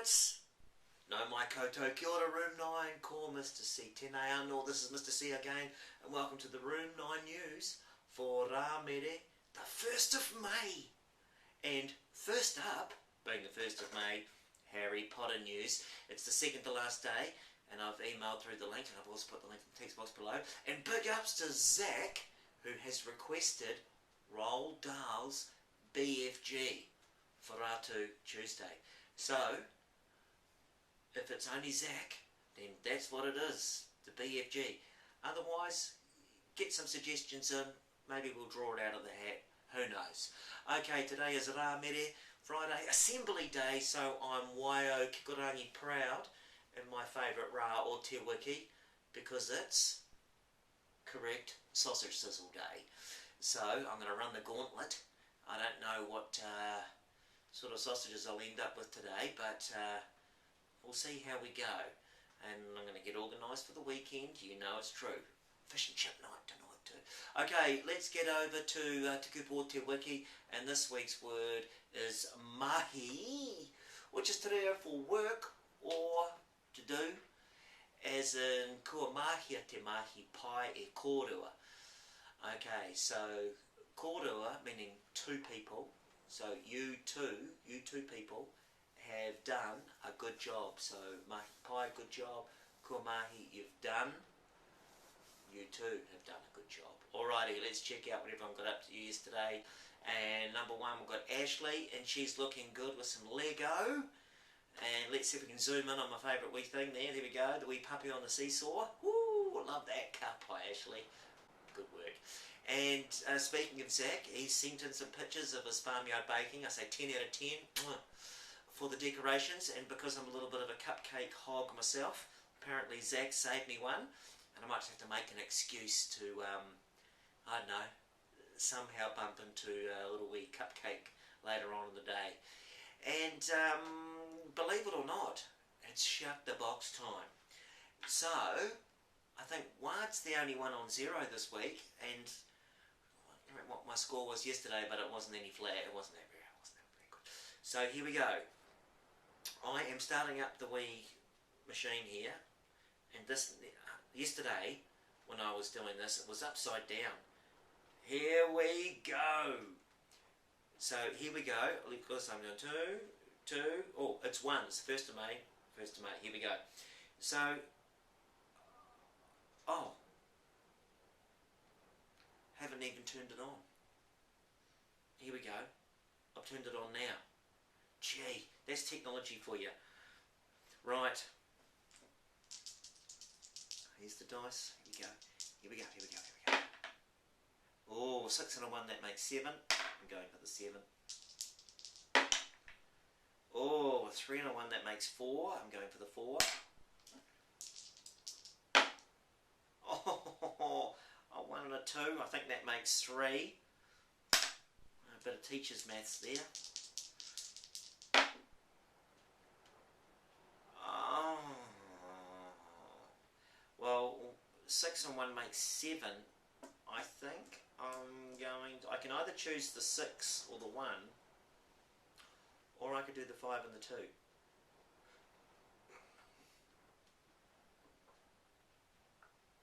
Mates! No mai koto, kia ora, Room 9, call Mr. C. Tēnei anō, this is Mr. C again, and welcome to the Room 9 News for Rāmere, the 1st of May. And first up, being the 1st of May, Harry Potter news. It's the second to last day, and I've emailed through the link, and I've also put the link in the text box below. And big ups to Zach, who has requested Roald Dahl's BFG for Ratu Tuesday. So, if it's only Zach, then that's what it is, the BFG. Otherwise, get some suggestions in, maybe we'll draw it out of the hat, who knows. Okay, today is Rāmere, Friday, Assembly Day, so I'm Waio Kikorangi proud in my favourite Rā or Te Wiki, because it's, correct, Sausage Sizzle Day. So, I'm going to run the gauntlet. I don't know what sort of sausages I'll end up with today, but we'll see how we go. And I'm going to get organised for the weekend, you know it's true. Fish and chip night tonight too. Okay, let's get over to Te Kupo Te Wiki, and this week's word is mahi, which is te reo for work or to do, as in kua mahia te mahi pai e kōrua. Okay, so kōrua meaning two people, so you two people have done a good job. So mahi pai, good job. Kua mahi, you've done. You too have done a good job. Alrighty, let's check out what everyone got up to yesterday. And number one, we've got Ashley, and she's looking good with some Lego. And let's see if we can zoom in on my favourite wee thing there. There we go, the wee puppy on the seesaw. Woo, love that. Ka pai, Ashley. Good work. And speaking of Zach, he sent in some pictures of his farmyard baking. I say 10 out of 10 for the decorations, and because I'm a little bit of a cupcake hog myself, apparently Zach saved me one, and I might have to make an excuse to, I don't know, somehow bump into a little wee cupcake later on in the day. And believe it or not, it's shut the box time. So, I think Wad's the only one on zero this week, and I don't know what my score was yesterday, but it wasn't any flat, it wasn't that very good. So here we go. I am starting up the wee machine here, and this yesterday when I was doing this, it was upside down. Here we go. So here we go. Of course, I'm going two. Oh, it's ones. 1st of May. Here we go. So, oh, haven't even turned it on. Here we go. I've turned it on now. Gee, that's technology for you. Right. Here's the dice. Here we go. Oh, 6 and a 1, that makes 7. I'm going for the 7. Oh, 3 and a 1, that makes 4. I'm going for the 4. Oh, a 1 and a 2. I think that makes 3. A bit of teacher's maths there. Oh, well, 6 and 1 makes 7. I think I can either choose the 6 or the 1, or I could do the 5 and the 2.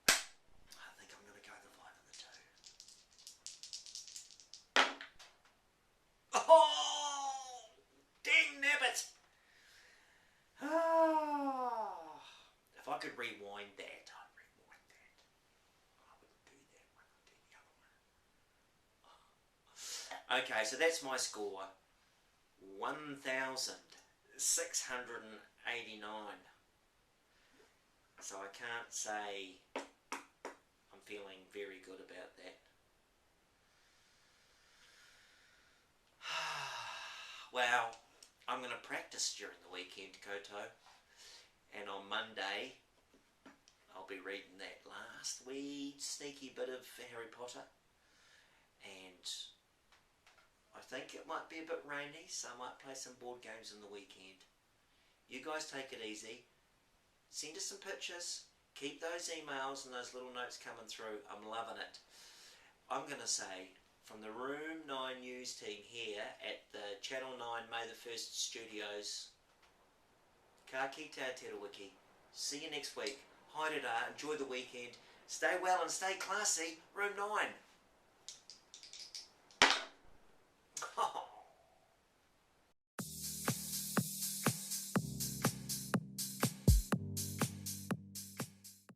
I think I'm going to go the 5 and the 2. Oh! Dang nabbit! Ah! If I could rewind that, I'd rewind that. I wouldn't do that one, I'd do the other one. Okay, so that's my score. 1,689. So I can't say I'm feeling very good about that. Well, I'm going to practice during the weekend, Koto. And on Monday, I'll be reading that last wee sneaky bit of Harry Potter. And I think it might be a bit rainy, so I might play some board games on the weekend. You guys take it easy. Send us some pictures. Keep those emails and those little notes coming through. I'm loving it. I'm going to say, from the Room 9 News team here at the Channel 9 May the 1st Studios Ka kite te wiki. See you next week. Haere rā, enjoy the weekend. Stay well and stay classy. Room 9.